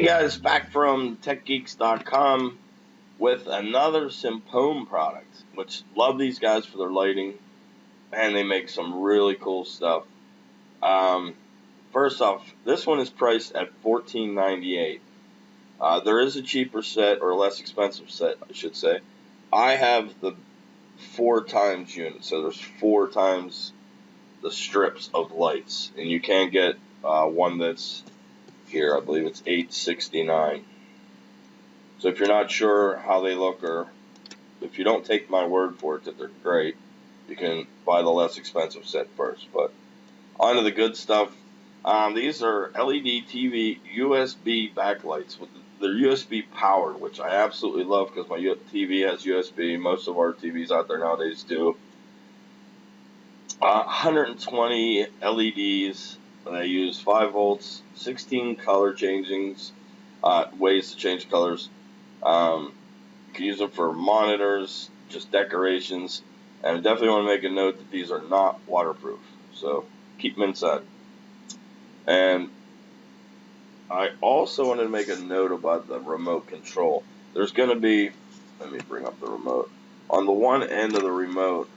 Hey guys, back from techgeeks.com with another Simpome product, which love these guys for their lighting, and they make some really cool stuff. First off, this one is priced at $14.98. There is a cheaper set, or less expensive set, I should say. I have the 4 times unit, so there's 4 times the strips of lights, and you can get one that's here. I believe it's $8.69. So if you're not sure how they look, or if you don't take my word for it that they're great, you can buy the less expensive set first. But on to the good stuff. These are LED TV USB backlights. They're USB powered, which I absolutely love because my TV has USB. Most of our TVs out there nowadays do. 120 LEDs. They use 5 volts, 16 color changings, ways to change colors. You can use them for monitors, just decorations, and I definitely want to make a note that these are not waterproof, so keep them inside. And I also wanted to make a note about the remote control. There's going to be, let me bring up the remote. On the one end of the remote,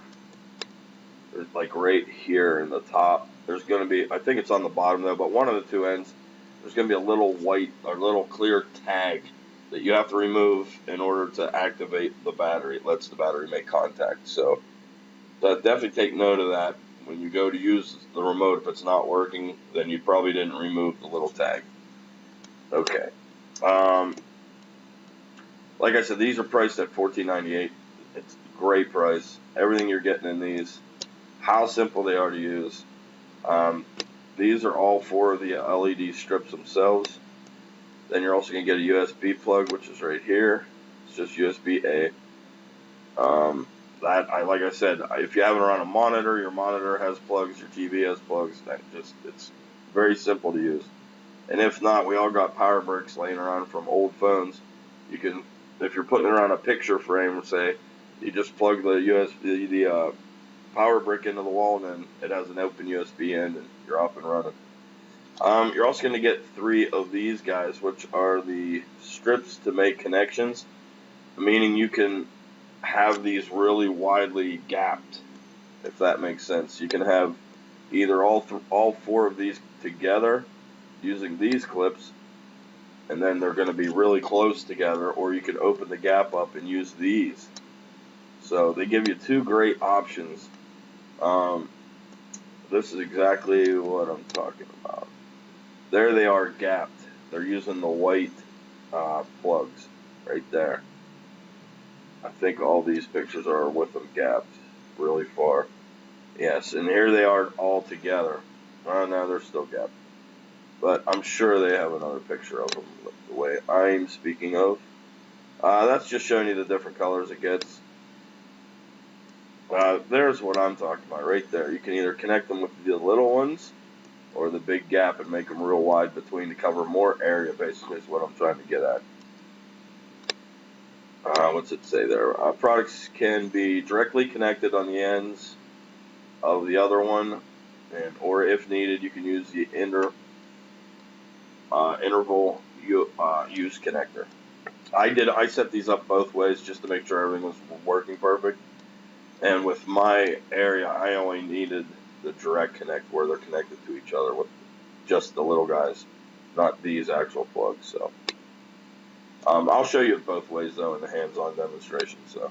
there's like right here in the top, there's going to be, I think it's on the bottom though, but one of the 2 ends, there's going to be a little white or little clear tag that you have to remove in order to activate the battery. It lets the battery make contact. So definitely take note of that. When you go to use the remote, if it's not working, then you probably didn't remove the little tag. Okay. Like I said, these are priced at $14.98. It's a great price. Everything you're getting in these. How simple they are to use. These are all 4 of the LED strips themselves. Then you're also going to get a USB plug, which is right here. It's just USB-A. Like I said, if you have it on a monitor, your monitor has plugs, your TV has plugs. It's very simple to use. And if not, we all got power bricks laying around from old phones. You can, if you're putting it around a picture frame, say, you just plug the power brick into the wall, and then it has an open USB end, and you're off and running. You're also going to get 3 of these guys, which are the strips to make connections, meaning you can have these really widely gapped, if that makes sense. You can have either all 4 of these together using these clips, and then they're going to be really close together, or you can open the gap up and use these. So they give you 2 great options. This is exactly what I'm talking about. There they are gapped. They're using the white plugs right there. I think all these pictures are with them gapped really far. Yes, and here they are all together. Oh, no, they're still gapped. But I'm sure they have another picture of them the way I'm speaking of. That's just showing you the different colors it gets. There's what I'm talking about right there. You can either connect them with the little ones or the big gap and make them real wide between to cover more area, basically, is what I'm trying to get at. What's it say there? Products can be directly connected on the ends of the other one, or if needed, you can use the interval use connector. I set these up both ways just to make sure everything was working perfect. And with my area, I only needed the direct connect where they're connected to each other with just the little guys, not these actual plugs. So I'll show you it both ways though in the hands-on demonstration. So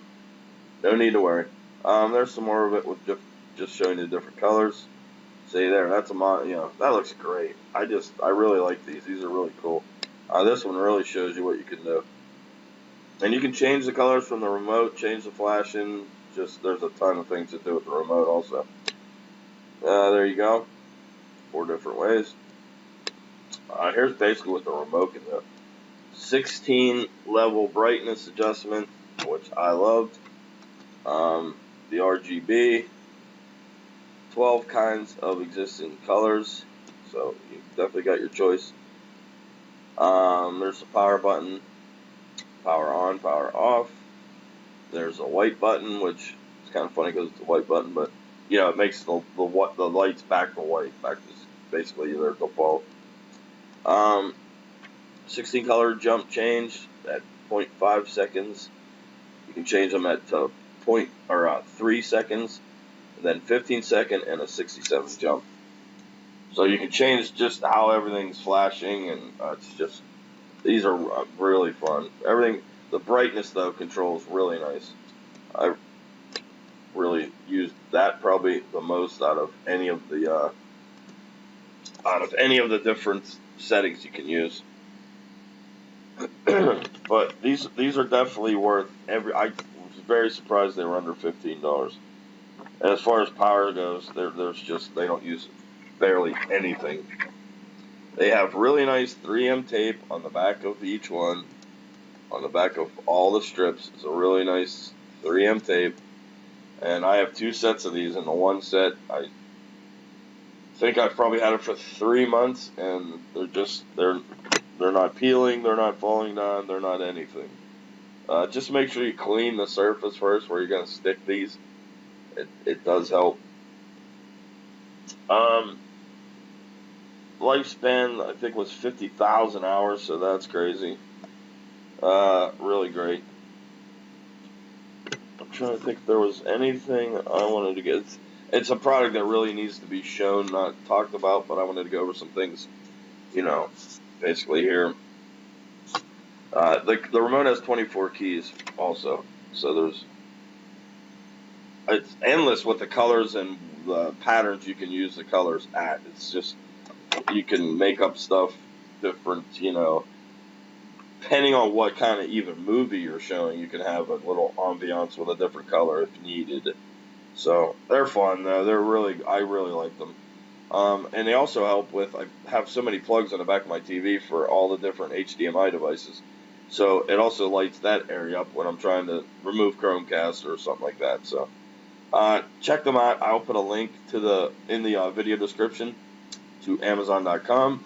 no need to worry. There's some more of it with just showing you the different colors. See there, that's that looks great. I really like these. These are really cool. This one really shows you what you can do. And you can change the colors from the remote, change the flashing. There's a ton of things to do with the remote also. There you go. 4 different ways. Here's basically what the remote can do. 16 level brightness adjustment, which I loved. The RGB. 12 kinds of existing colors. So you definitely got your choice. There's a power button. Power on, power off. There's a white button, which is kind of funny because it's a white button, but it makes the lights back to white, back to basically their default. 16 color jump change at 0.5 seconds. You can change them at 3 seconds, and then 15-second and a 67 jump. So you can change just how everything's flashing, and these are really fun. Everything, the brightness though controls really nice. I really used that probably the most out of any of the different settings you can use. But these are definitely worth I was very surprised they were under $15. And as far as power goes, they don't use barely anything. They have really nice 3M tape on the back of each one. On the back of all the strips is a really nice 3M tape. And I have 2 sets of these. In the one set, I think I've probably had it for 3 months, and they're not peeling, they're not falling down, they're not anything. Just make sure you clean the surface first where you're going to stick these. It does help. Lifespan, I think, was 50,000 hours, so that's crazy. Really great. I'm trying to think if there was anything I wanted to get. It's a product that really needs to be shown, not talked about, but I wanted to go over some things, basically here. The remote has 24 keys also, so it's endless with the colors and the patterns you can use the colors at. It's just, you can make up stuff different, depending on what kind of even movie you're showing. You can have a little ambiance with a different color if needed. So they're fun though. I really like them. And they also help with, I have so many plugs on the back of my TV for all the different HDMI devices. So it also lights that area up when I'm trying to remove Chromecast or something like that. So check them out. I'll put a link in the video description to Amazon.com.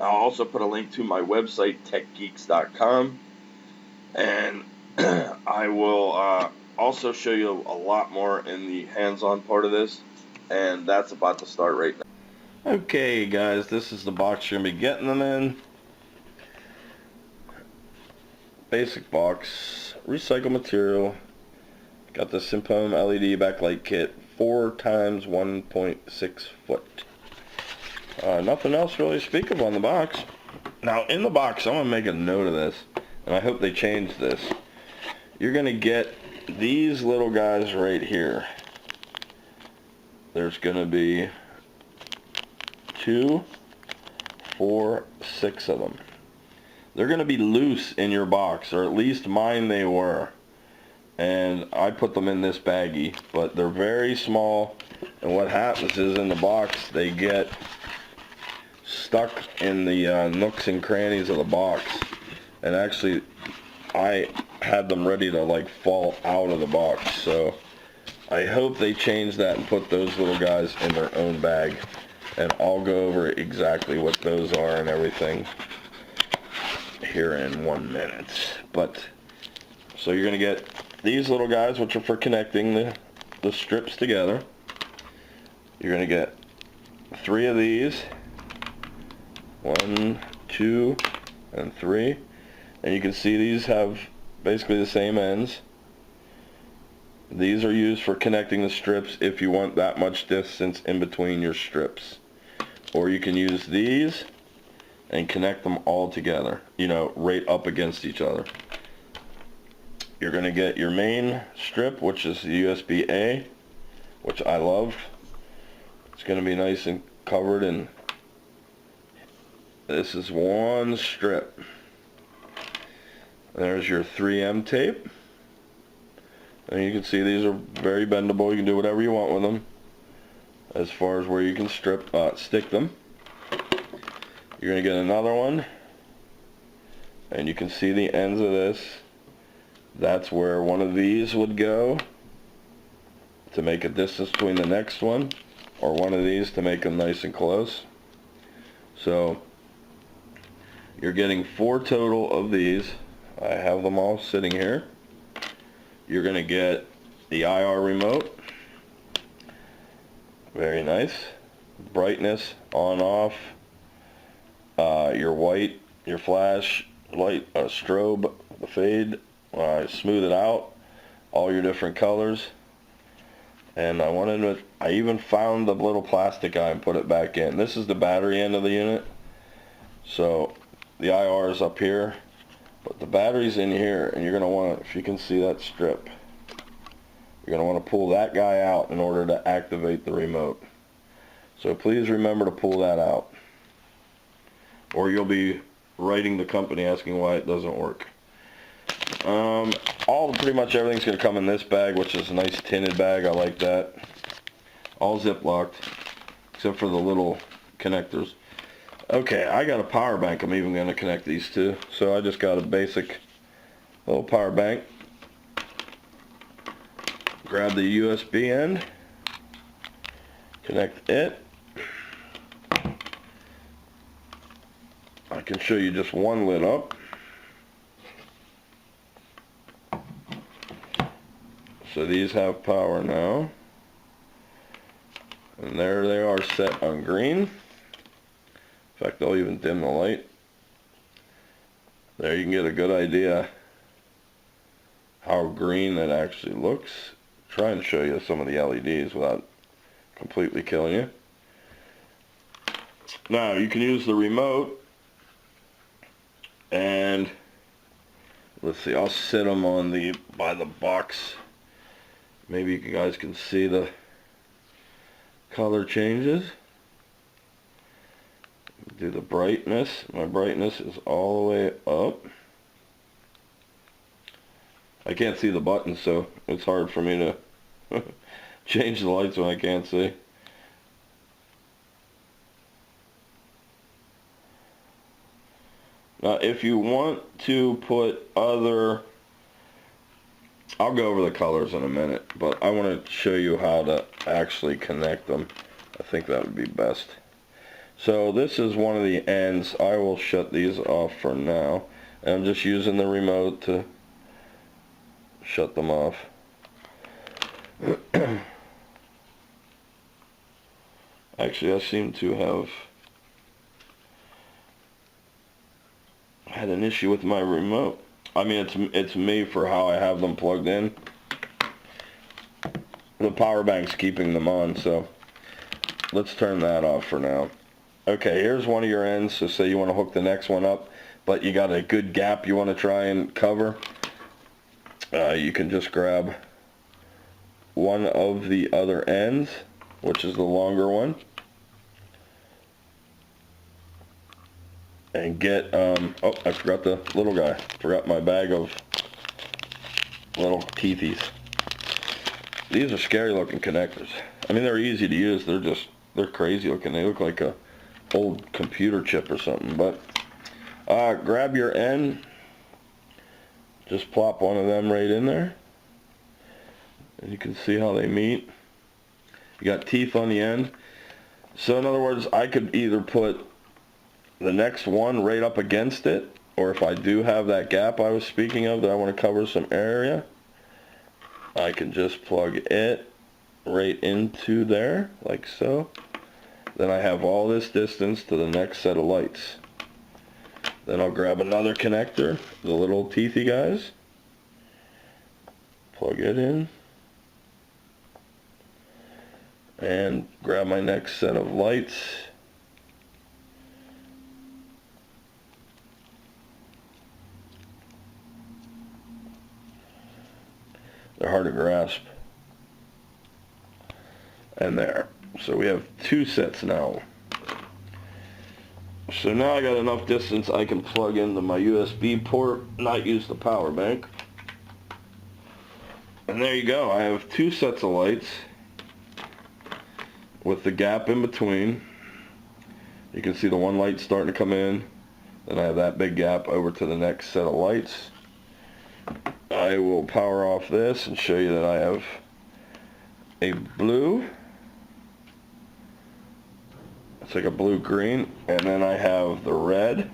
I'll also put a link to my website, techgeeks.com. And I will also show you a lot more in the hands-on part of this. And that's about to start right now. Okay, guys, this is the box you're going to be getting them in. Basic box, recycled material. Got the Simpome LED backlight kit, 4 times 1.6 foot. Nothing else really to speak of on the box. Now, in the box, I'm going to make a note of this, and I hope they change this. You're going to get these little guys right here. There's going to be 2, 4, 6 of them. They're going to be loose in your box, or at least mine they were. And I put them in this baggie, but they're very small, and what happens is in the box they get stuck in the nooks and crannies of the box, and actually I had them ready to like fall out of the box. So I hope they change that and put those little guys in their own bag, and I'll go over exactly what those are and everything here in 1 minute. But so you're going to get these little guys, which are for connecting the strips together. You're going to get 3 of these, 1, 2, and 3, and you can see these have basically the same ends. These are used for connecting the strips if you want that much distance in between your strips, or you can use these and connect them all together, right up against each other. You're going to get your main strip, which is the USB-A, which I love. It's going to be nice and covered, and this is one strip. There's your 3M tape. And you can see these are very bendable. You can do whatever you want with them as far as where you can stick them. You're going to get another one, and you can see the ends of this. That's where one of these would go to make a distance between the next one, or one of these to make them nice and close. So you're getting 4 total of these. I have them all sitting here. You're going to get the IR remote. Very nice. Brightness on off. Your white your flash, light, strobe, the fade, smooth it out, all your different colors. And I even found the little plastic eye and put it back in. This is the battery end of the unit. So the IR is up here, but the battery's in here, and you're going to want to, if you can see that strip, you're going to want to pull that guy out in order to activate the remote. So please remember to pull that out, or you'll be writing the company asking why it doesn't work. Pretty much everything's going to come in this bag, which is a nice tinted bag. I like that. All zip locked, except for the little connectors. Okay, I got a power bank I'm even going to connect these to. So I just got a basic little power bank. Grab the USB end, connect it. I can show you just one lit up. So these have power now. And there they are, set on green. In fact, I'll even dim the light. There you can get a good idea how green that actually looks. Try and show you some of the LEDs without completely killing you. Now you can use the remote, and let's see, I'll sit them on by the box. Maybe you guys can see the color changes. Do the brightness. My brightness is all the way up. I can't see the buttons, so it's hard for me to change the lights when I can't see. Now if you want to put other, I'll go over the colors in a minute, but I want to show you how to actually connect them. I think that would be best. So this is one of the ends. I will shut these off for now. And I'm just using the remote to shut them off. Actually, I seem to have had an issue with my remote. I mean, it's me for how I have them plugged in. The power bank's keeping them on, so let's turn that off for now. Okay, here's one of your ends. So say you want to hook the next one up, but you got a good gap you want to try and cover. You can just grab one of the other ends, which is the longer one, and get, oh, I forgot the little guy. Forgot my bag of little teethies. These are scary looking connectors. I mean, they're easy to use. They're crazy looking. They look like a old computer chip or something. But grab your end. Just plop one of them right in there. And you can see how they meet. You got teeth on the end. So in other words, I could either put the next one right up against it, or if I do have that gap I was speaking of that I want to cover some area, I can just plug it right into there, like so. Then I have all this distance to the next set of lights. Then I'll grab another connector, the little teethy guys, plug it in, and grab my next set of lights. They're hard to grasp. And there. So we have two sets now. So now I got enough distance I can plug into my USB port, not use the power bank. And there you go. I have two sets of lights with the gap in between. You can see the one light starting to come in. Then I have that big gap over to the next set of lights. I will power off this and show you that I have a blue. It's like a blue-green, and then I have the red.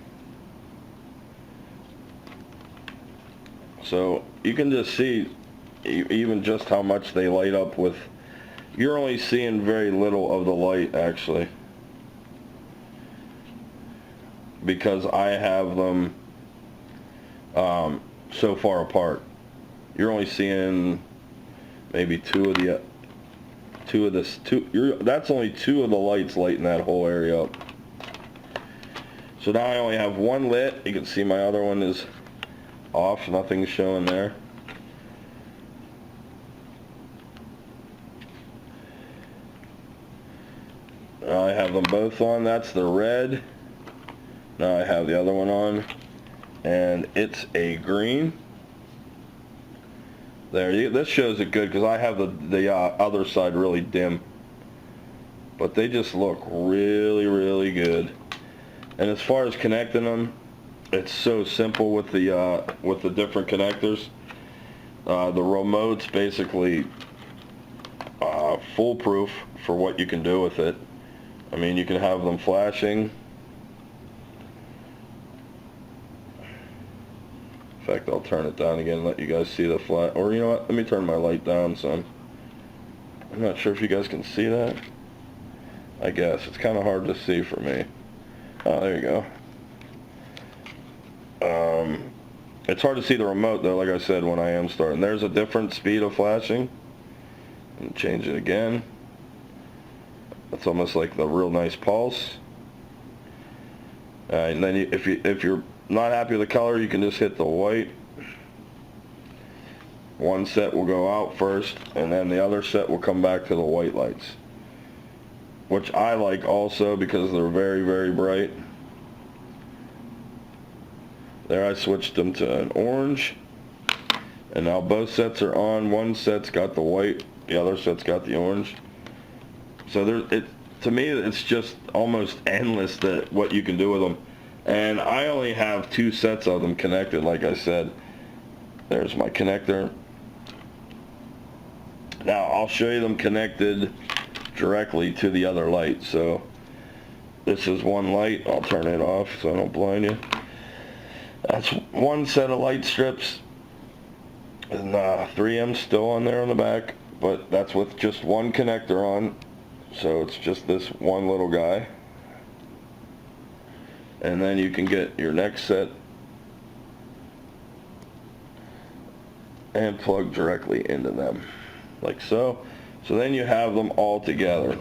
So you can just see even just how much they light up with. You're only seeing very little of the light actually. because I have them so far apart. You're only seeing maybe that's only two of the lights lighting that whole area up. So now I only have one lit. You can see my other one is off, nothing's showing there. Now I have them both on. That's the red. Now I have the other one on, and it's a green. There, this shows it good because I have the other side really dim. But they just look really, really good. And as far as connecting them, it's so simple with the different connectors. The remote's basically foolproof for what you can do with it. I mean, you can have them flashing. In fact, I'll turn it down again and let you guys see the flash. Or you know what? Let me turn my light down some. I'm not sure if you guys can see that. I guess it's kind of hard to see for me. Oh, there you go. It's hard to see the remote though, like I said, when I am starting. There's a different speed of flashing. And change it again. It's almost like the real nice pulse. And then if you're not happy with the color, you can just hit the white. One set will go out first, and then the other set will come back to the white lights, which I like also because they're very, very bright. There, I switched them to an orange, and now both sets are on. One set's got the white, the other set's got the orange. So to me, it's just almost endless what you can do with them. And I only have 2 sets of them connected, like I said. There's my connector. Now I'll show you them connected directly to the other light. So this is one light. I'll turn it off so I don't blind you. That's one set of light strips. And 3M still on there on the back, but that's with just one connector on. So it's just this one little guy. And then you can get your next set and plug directly into them, like so. So then you have them all together.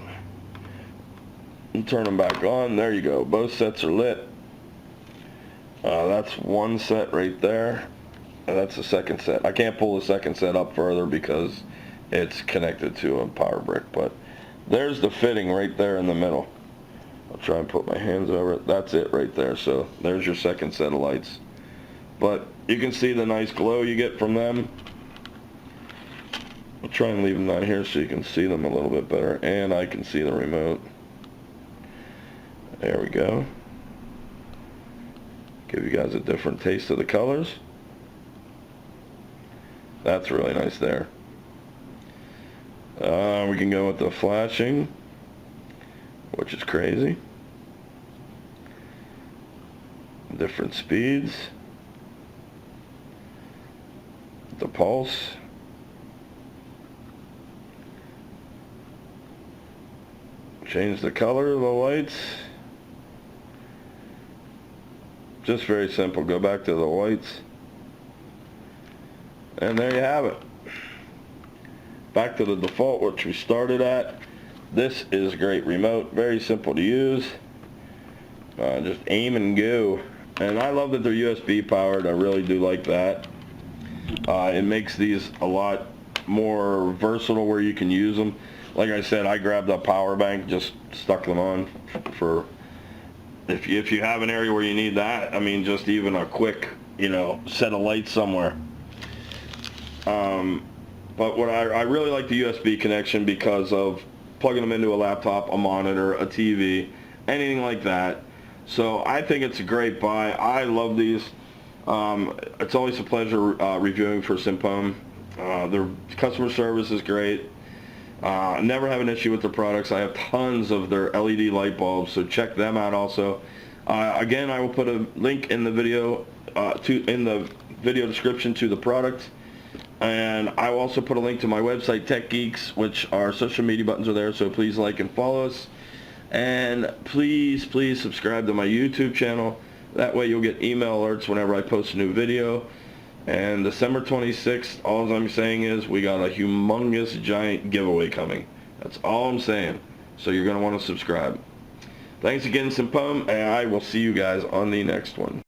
And turn them back on. There you go. Both sets are lit. That's one set right there. And that's the second set. I can't pull the second set up further because it's connected to a power brick. But there's the fitting right there in the middle. I'll try and put my hands over it. That's it right there. So there's your second set of lights. But you can see the nice glow you get from them. I'll try and leave them down here so you can see them a little bit better. And I can see the remote. There we go. Give you guys a different taste of the colors. That's really nice there. We can go with the flashing, which is crazy. Different speeds. The pulse. Change the color of the lights. Just very simple. Go back to the whites. And there you have it. Back to the default, which we started at. This is a great remote. Very simple to use. Just aim and go. And I love that they're USB powered. I really do like that. It makes these a lot more versatile where you can use them. Like I said, I grabbed a power bank, just stuck them on for if you have an area where you need that. I mean, just even a quick, set of lights somewhere. But what I really like the USB connection because of plugging them into a laptop, a monitor, a TV, anything like that. So I think it's a great buy. I love these. It's always a pleasure reviewing for Simpome. Their customer service is great. Never have an issue with their products. I have tons of their LED light bulbs, so check them out also. Again, I will put a link in the video description to the product. And I will also put a link to my website, Tech Geeks, which our social media buttons are there, so please like and follow us. And please subscribe to my YouTube channel. That way you'll get email alerts whenever I post a new video. And December 26th, all I'm saying is we got a humongous giant giveaway coming. That's all I'm saying. So you're going to want to subscribe. Thanks again, Simpome, and I will see you guys on the next one.